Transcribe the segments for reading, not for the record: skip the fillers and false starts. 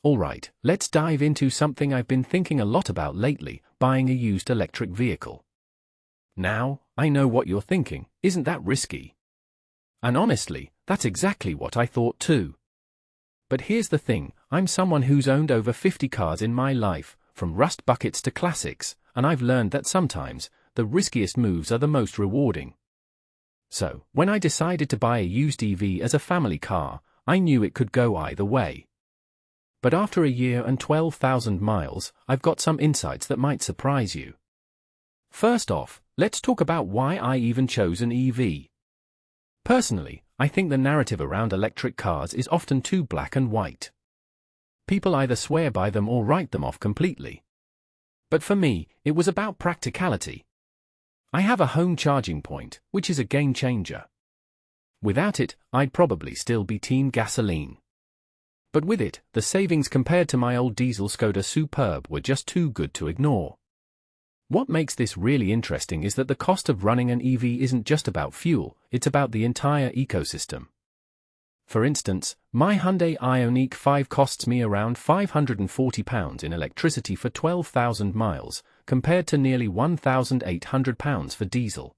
Alright, let's dive into something I've been thinking a lot about lately, buying a used electric vehicle. Now, I know what you're thinking, isn't that risky? And honestly, that's exactly what I thought too. But here's the thing, I'm someone who's owned over 50 cars in my life, from rust buckets to classics, and I've learned that sometimes, the riskiest moves are the most rewarding. So, when I decided to buy a used EV as a family car, I knew it could go either way. But after a year and 12,000 miles, I've got some insights that might surprise you. First off, let's talk about why I even chose an EV. Personally, I think the narrative around electric cars is often too black and white. People either swear by them or write them off completely. But for me, it was about practicality. I have a home charging point, which is a game changer. Without it, I'd probably still be team gasoline. But with it, the savings compared to my old diesel Skoda Superb were just too good to ignore. What makes this really interesting is that the cost of running an EV isn't just about fuel, it's about the entire ecosystem. For instance, my Hyundai Ioniq 5 costs me around £540 in electricity for 12,000 miles, compared to nearly £1,800 for diesel.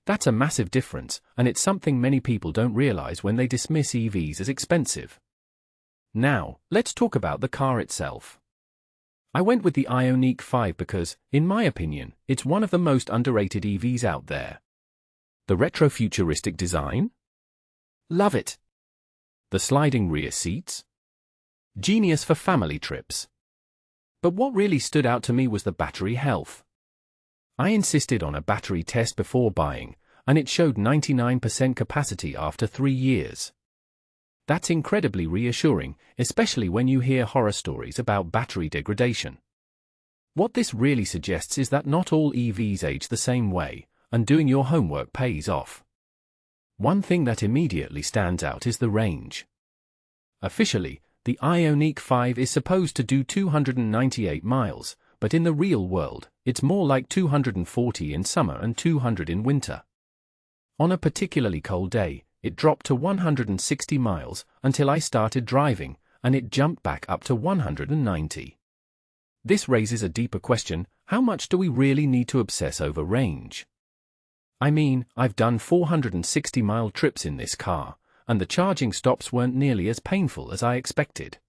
That's a massive difference, and it's something many people don't realize when they dismiss EVs as expensive. Now, let's talk about the car itself. I went with the Ioniq 5 because, in my opinion, it's one of the most underrated EVs out there. The retro-futuristic design? Love it. The sliding rear seats? Genius for family trips. But what really stood out to me was the battery health. I insisted on a battery test before buying, and it showed 99% capacity after 3 years. That's incredibly reassuring, especially when you hear horror stories about battery degradation. What this really suggests is that not all EVs age the same way, and doing your homework pays off. One thing that immediately stands out is the range. Officially, the Ioniq 5 is supposed to do 298 miles, but in the real world, it's more like 240 in summer and 200 in winter. On a particularly cold day, it dropped to 160 miles until I started driving, and it jumped back up to 190. This raises a deeper question: how much do we really need to obsess over range? I mean, I've done 460-mile trips in this car, and the charging stops weren't nearly as painful as I expected.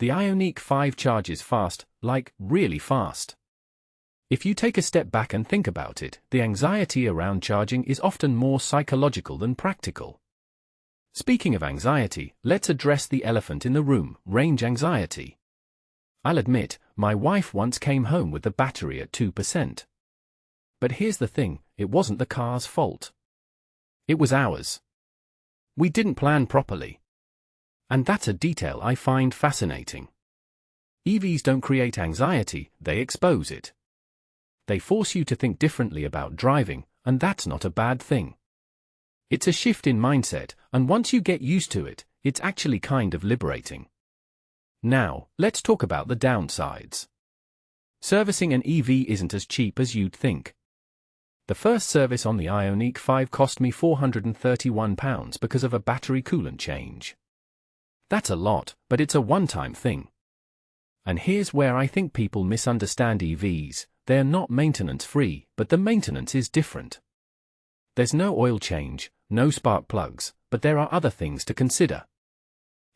The Ioniq 5 charges fast, like really fast. If you take a step back and think about it, the anxiety around charging is often more psychological than practical. Speaking of anxiety, let's address the elephant in the room: range anxiety. I'll admit, my wife once came home with the battery at 2%. But here's the thing, it wasn't the car's fault. It was ours. We didn't plan properly. And that's a detail I find fascinating. EVs don't create anxiety, they expose it. They force you to think differently about driving, and that's not a bad thing. It's a shift in mindset, and once you get used to it, it's actually kind of liberating. Now, let's talk about the downsides. Servicing an EV isn't as cheap as you'd think. The first service on the Ioniq 5 cost me £431 because of a battery coolant change. That's a lot, but it's a one-time thing. And here's where I think people misunderstand EVs. They're not maintenance-free, but the maintenance is different. There's no oil change, no spark plugs, but there are other things to consider.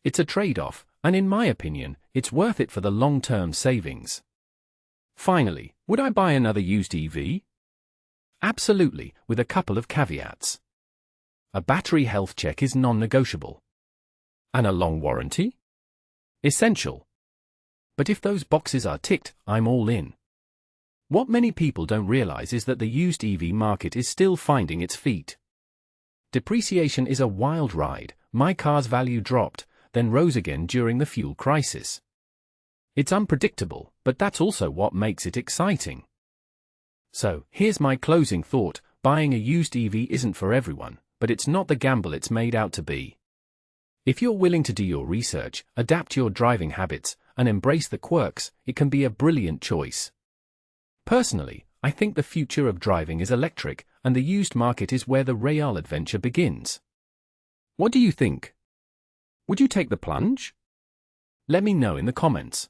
It's a trade-off, and in my opinion, it's worth it for the long-term savings. Finally, would I buy another used EV? Absolutely, with a couple of caveats. A battery health check is non-negotiable. And a long warranty? Essential. But if those boxes are ticked, I'm all in. What many people don't realize is that the used EV market is still finding its feet. Depreciation is a wild ride. My car's value dropped, then rose again during the fuel crisis. It's unpredictable, but that's also what makes it exciting. So, here's my closing thought: buying a used EV isn't for everyone, but it's not the gamble it's made out to be. If you're willing to do your research, adapt your driving habits, and embrace the quirks, it can be a brilliant choice. Personally, I think the future of driving is electric, and the used market is where the real adventure begins. What do you think? Would you take the plunge? Let me know in the comments.